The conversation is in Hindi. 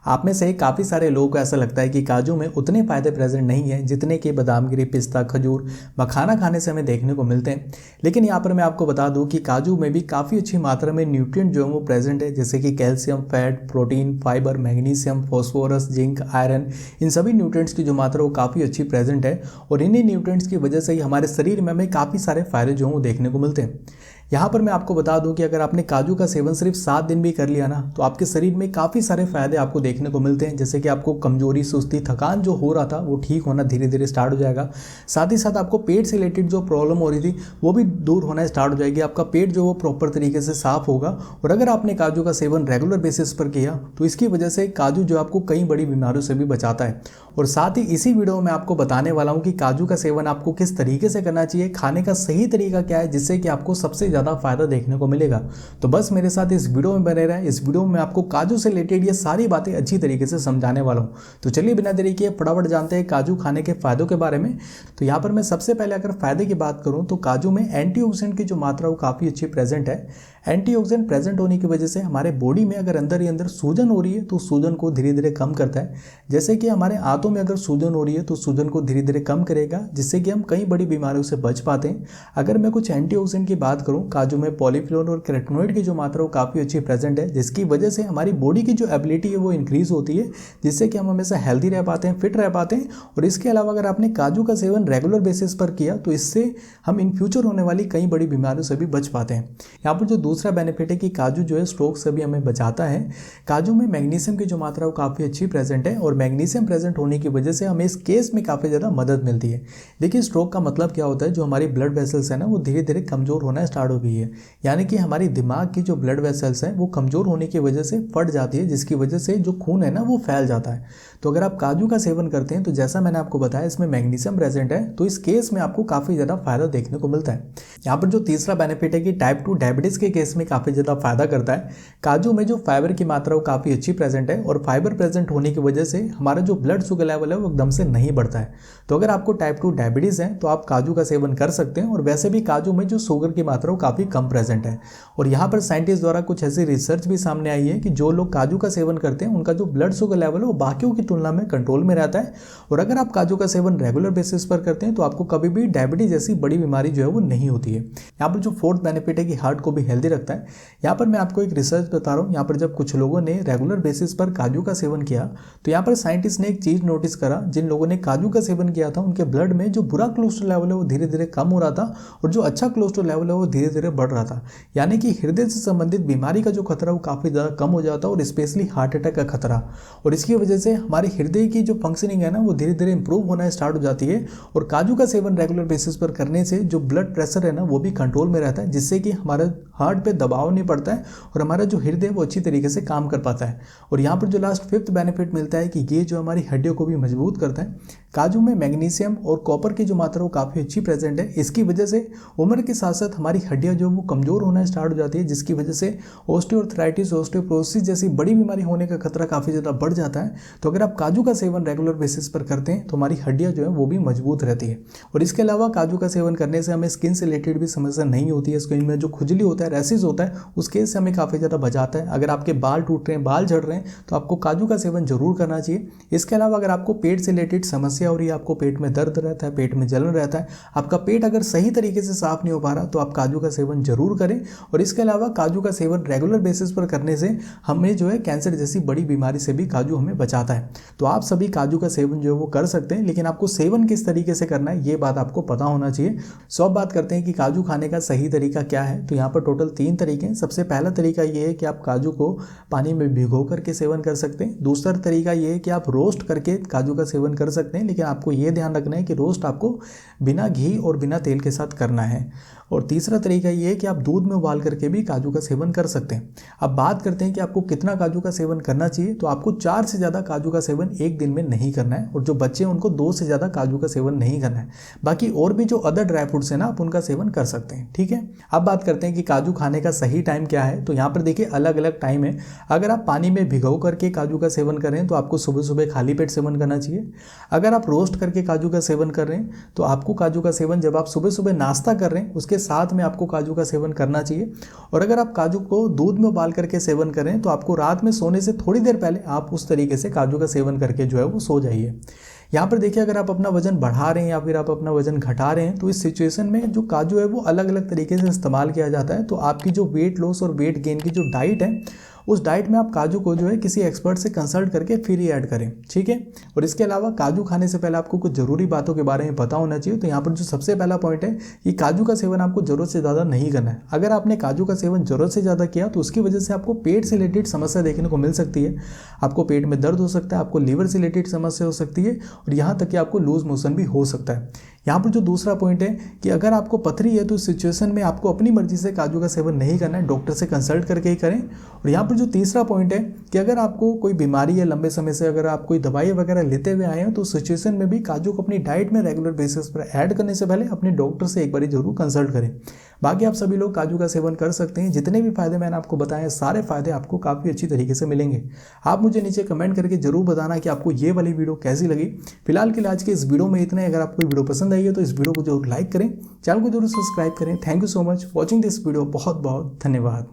आप में से काफ़ी सारे लोगों को ऐसा लगता है कि काजू में उतने फ़ायदे प्रेजेंट नहीं हैं जितने कि बादाम गिरी, पिस्ता, खजूर, मखाना खाने से हमें देखने को मिलते हैं। लेकिन यहाँ पर मैं आपको बता दूं कि काजू में भी काफ़ी अच्छी मात्रा में न्यूट्रिएंट जो है वो प्रेजेंट है, जैसे कि calcium, fat, protein, fibre, magnesium, phosphorus, zinc, iron. इन सभी न्यूट्रिएंट्स की जो मात्रा वो काफ़ी अच्छी प्रेजेंट है और इन्हीं न्यूट्रिएंट्स की वजह से ही हमारे शरीर में हमें काफ़ी सारे फायदे जो हैं वो देखने को मिलते हैं। यहाँ पर मैं आपको बता दूं कि अगर आपने काजू का सेवन सिर्फ 7 दिन भी कर लिया ना, तो आपके शरीर में काफ़ी सारे फायदे आपको देखने को मिलते हैं, जैसे कि आपको कमजोरी, सुस्ती, थकान जो हो रहा था वो ठीक होना धीरे धीरे स्टार्ट हो जाएगा। साथ ही साथ आपको पेट से रिलेटेड जो प्रॉब्लम हो रही थी वो भी दूर होना स्टार्ट हो जाएगी। आपका पेट जो वो प्रॉपर तरीके से साफ होगा। और अगर आपने काजू का सेवन रेगुलर बेसिस पर किया तो इसकी वजह से काजू जो आपको कई बड़ी बीमारियों से भी बचाता है। और साथ ही इसी वीडियो में आपको बताने वाला हूँ कि काजू का सेवन आपको किस तरीके से करना चाहिए, खाने का सही तरीका क्या है जिससे कि आपको सबसे ज़्यादा फायदा देखने को मिलेगा। तो बस मेरे साथ इस वीडियो में बने रहें। इस वीडियो में आपको काजू से रिलेटेड ये सारी बातें अच्छी तरीके से समझाने वाला हूँ। तो चलिए बिना देरी किए फटाफट जानते हैं काजू खाने के फायदों के बारे में। तो यहाँ पर मैं सबसे पहले अगर फायदे की बात करूँ तो काजू में एंटीऑक्सीडेंट की जो मात्रा वो काफ़ी अच्छी प्रेजेंट है। एंटीऑक्सीडेंट प्रेजेंट होने की वजह से हमारे बॉडी में अगर अंदर ही अंदर सूजन हो रही है तो सूजन को धीरे धीरे कम करता है। जैसे कि हमारे आंतों में अगर सूजन हो रही है तो सूजन को धीरे धीरे कम करेगा, जिससे कि हम कई बड़ी बीमारियों से बच पाते हैं। अगर मैं कुछ एंटीऑक्सीडेंट की बात करूं, काजू में पॉलीफिनोल और कैरोटीनॉइड की जो मात्रा वो काफ़ी अच्छी प्रेजेंट है, जिसकी वजह से हमारी बॉडी की जो एबिलिटी है वो इंक्रीज होती है, जिससे कि हम हमेशा हेल्दी रह पाते हैं, फिट रह पाते हैं। और इसके अलावा अगर आपने काजू का सेवन रेगुलर बेसिस पर किया तो इससे हम इन फ्यूचर होने वाली कई बड़ी बीमारियों से भी बच पाते हैं। यहाँ पर जो दूसरा बेनिफिट है कि काजू जो है स्ट्रोक से भी हमें बचाता है। काजू में मैग्नीशियम की जो मात्रा वो काफ़ी अच्छी प्रेजेंट है और मैग्नीशियम प्रेजेंट होने की वजह से हमें इस केस में काफ़ी ज़्यादा मदद मिलती है। देखिए स्ट्रोक का मतलब क्या होता है, जो हमारी ब्लड वेसल्स है ना वो धीरे धीरे कमज़ोर होना स्टार्ट हो गई है। यानी कि हमारी दिमाग की जो ब्लड वेसल्स हैं वो कमज़ोर होने की वजह से फट जाती है, जिसकी वजह से जो खून है ना वो फैल जाता है। तो अगर आप काजू का सेवन करते हैं तो जैसा मैंने आपको बताया इसमें मैग्नीशियम प्रेजेंट है, तो इस केस में आपको काफ़ी ज़्यादा फायदा देखने को मिलता है। यहाँ पर जो तीसरा बेनिफिट है कि टाइप 2 डायबिटीज़ के केस में काफ़ी ज़्यादा फायदा करता है। काजू में जो फाइबर की मात्रा वो काफ़ी अच्छी प्रेजेंट है और फाइबर प्रेजेंट होने की वजह से हमारा जो ब्लड शुगर लेवल है वो एकदम से नहीं बढ़ता है। तो अगर आपको टाइप 2 डायबिटीज़ है तो आप काजू का सेवन कर सकते हैं। और वैसे भी काजू में जो शुगर की मात्रा वो काफ़ी कम प्रेजेंट है। और यहाँ पर साइंटिस्ट द्वारा कुछ ऐसी रिसर्च भी सामने आई है कि जो लोग काजू का सेवन करते हैं उनका जो ब्लड शुगर लेवल है वो बाकियों की तुलना में कंट्रोल में रहता है। और अगर आप काजू का सेवन रेगुलर बेसिस पर करते हैं तो आपको कभी भी डायबिटीज जैसी बड़ी बीमारी जो है वो नहीं होती है। यहाँ पर जो फोर्थ बेनिफिट है कि हार्ट को भी हेल्दी रखता है। यहाँ पर मैं आपको एक रिसर्च बता रहा हूँ। यहाँ पर जब कुछ लोगों ने रेगुलर बेसिस पर काजू का सेवन किया तो यहाँ पर साइंटिस्ट ने एक चीज़ नोटिस करा, जिन लोगों ने काजू का सेवन किया था उनके ब्लड में जो बुरा कोलेस्ट्रॉल लेवल है वो धीरे धीरे कम हो रहा था और जो अच्छा कोलेस्ट्रॉल लेवल है वो धीरे धीरे बढ़ रहा था। यानी कि हृदय से संबंधित बीमारी का जो खतरा वो काफ़ी ज़्यादा कम हो जाता है और स्पेशली हार्ट अटैक का खतरा। और इसकी वजह से हमारे हृदय की जो फंक्शनिंग है ना वो धीरे धीरे इंप्रूव होना स्टार्ट हो जाती है। और काजू का सेवन रेगुलर बेसिस पर करने से जो ब्लड प्रेशर है ना वो भी कंट्रोल में रहता है, जिससे कि हमारे हार्ट पे दबाव नहीं पड़ता है और हमारा जो हृदय वो अच्छी तरीके से काम कर पाता है। और यहाँ पर जो लास्ट फिफ्थ बेनिफिट मिलता है कि ये जो हमारी हड्डियों को भी मजबूत करता है। काजू में मैग्नीशियम और कॉपर की जो मात्रा वो काफ़ी अच्छी प्रेजेंट है। इसकी वजह से उम्र के साथ साथ हमारी हड्डियाँ जो वो कमज़ोर होना स्टार्ट हो जाती है, जिसकी वजह से ऑस्टियोआर्थराइटिस, ऑस्टियोपोरोसिस जैसी बड़ी बीमारी होने का खतरा काफ़ी ज़्यादा बढ़ जाता है। तो अगर आप काजू का सेवन रेगुलर बेसिस पर करते हैं तो हमारी हड्डियाँ जो है वो भी मजबूत रहती है। और इसके अलावा काजू का सेवन करने से हमें स्किन से रिलेटेड भी समस्या नहीं होती है। स्किन में जो खुजली होता है, रैसेस होता है, उसके से हमें काफ़ी ज़्यादा बचाता है। अगर आपके बाल टूट रहे हैं, बाल झड़ रहे हैं तो आपको काजू का सेवन जरूर करना चाहिए। इसके अलावा अगर आपको पेट से रिलेटेड समस्या हो रही है, आपको पेट में दर्द रहता है, पेट में जलन रहता है, आपका पेट अगर सही तरीके से साफ नहीं हो पा रहा तो आप काजू का सेवन जरूर करें। और इसके अलावा काजू का सेवन रेगुलर बेसिस पर करने से हमें जो है कैंसर जैसी बड़ी बीमारी से भी काजू हमें बचाता है। तो आप सभी काजू का सेवन जो है वो कर सकते हैं, लेकिन आपको सेवन किस तरीके से करना है ये बात आपको पता होना चाहिए। सो अब बात करते हैं कि काजू खाने का सही तरीका क्या है। तो यहाँ पर टोटल 3 तरीके हैं। सबसे पहला तरीका ये है कि आप काजू को पानी में भिगो करके सेवन कर सकते हैं। दूसरा तरीका ये है कि आप रोस्ट करके काजू का सेवन कर सकते हैं, लेकिन आपको ये ध्यान रखना है कि रोस्ट आपको बिना घी और बिना तेल के साथ करना है। और तीसरा तरीका ये है कि आप दूध में उबाल करके भी काजू का सेवन कर सकते हैं। अब बात करते हैं कि आपको कितना काजू का सेवन करना चाहिए। तो आपको 4 से ज़्यादा काजू का सेवन एक दिन में नहीं करना है। और जो बच्चे हैं उनको 2 से ज़्यादा काजू का सेवन नहीं करना है। बाकी और भी जो अदर ड्राई फ्रूट्स हैं ना आप उनका सेवन कर सकते हैं। ठीक है, अब बात करते हैं कि काजू खाने का सही टाइम क्या है। तो यहाँ पर देखिए अलग अलग टाइम है। अगर आप पानी में भिगो करके काजू का सेवन करें तो आपको सुबह सुबह खाली पेट सेवन करना चाहिए। अगर आप रोस्ट करके काजू का सेवन कर रहे हैं तो आपको काजू का सेवन जब आप सुबह सुबह नाश्ता कर रहे हैं उसके साथ में आपको काजू का सेवन करना चाहिए। और अगर आप काजू को दूध में उबाल करके सेवन करें तो आपको रात में सोने से थोड़ी देर पहले आप उस तरीके से काजू का सेवन करके जो है वो सो जाइए। यहाँ पर देखिए, अगर आप अपना वजन बढ़ा रहे हैं या फिर आप अपना वजन घटा रहे हैं तो इस सिचुएशन में जो काजू है वो अलग अलग तरीके से इस्तेमाल किया जाता है। तो आपकी जो वेट लॉस और वेट गेन की जो डाइट है उस डाइट में आप काजू को जो है किसी एक्सपर्ट से कंसल्ट करके फिर ही ऐड करें, ठीक है। और इसके अलावा काजू खाने से पहले आपको कुछ ज़रूरी बातों के बारे में पता होना चाहिए। तो यहाँ पर जो सबसे पहला पॉइंट है कि काजू का सेवन आपको ज़रूरत से ज़्यादा नहीं करना है। अगर आपने काजू का सेवन ज़रूरत से ज़्यादा किया तो उसकी वजह से आपको पेट से रिलेटेड समस्या देखने को मिल सकती है। आपको पेट में दर्द हो सकता है, आपको लीवर से रिलेटेड समस्या हो सकती है और यहाँ तक कि आपको लूज मोशन भी हो सकता है। यहाँ पर जो दूसरा पॉइंट है कि अगर आपको पथरी है तो इस सिचुएशन में आपको अपनी मर्जी से काजू का सेवन नहीं करना है, डॉक्टर से कंसल्ट करके ही करें। और यहाँ पर जो तीसरा पॉइंट है कि अगर आपको कोई बीमारी है लंबे समय से, अगर आप कोई दवाई वगैरह लेते हुए आए हैं तो उस सिचुएशन में भी काजू को अपनी डाइट में रेगुलर बेसिस पर ऐड करने से पहले अपने डॉक्टर से एक बार जरूर कंसल्ट करें। बाकी आप सभी लोग काजू का सेवन कर सकते हैं। जितने भी फायदे मैंने आपको बताए सारे फायदे आपको काफ़ी अच्छी तरीके से मिलेंगे। आप मुझे नीचे कमेंट करके जरूर बताना कि आपको ये वाली वीडियो कैसी लगी। फिलहाल के लिए आज के इस वीडियो में इतना ही। अगर आपको वीडियो पसंद आई है तो इस वीडियो को जरूर लाइक करें, चैनल को जरूर सब्सक्राइब करें। Thank you so much watching this video. बहुत बहुत धन्यवाद।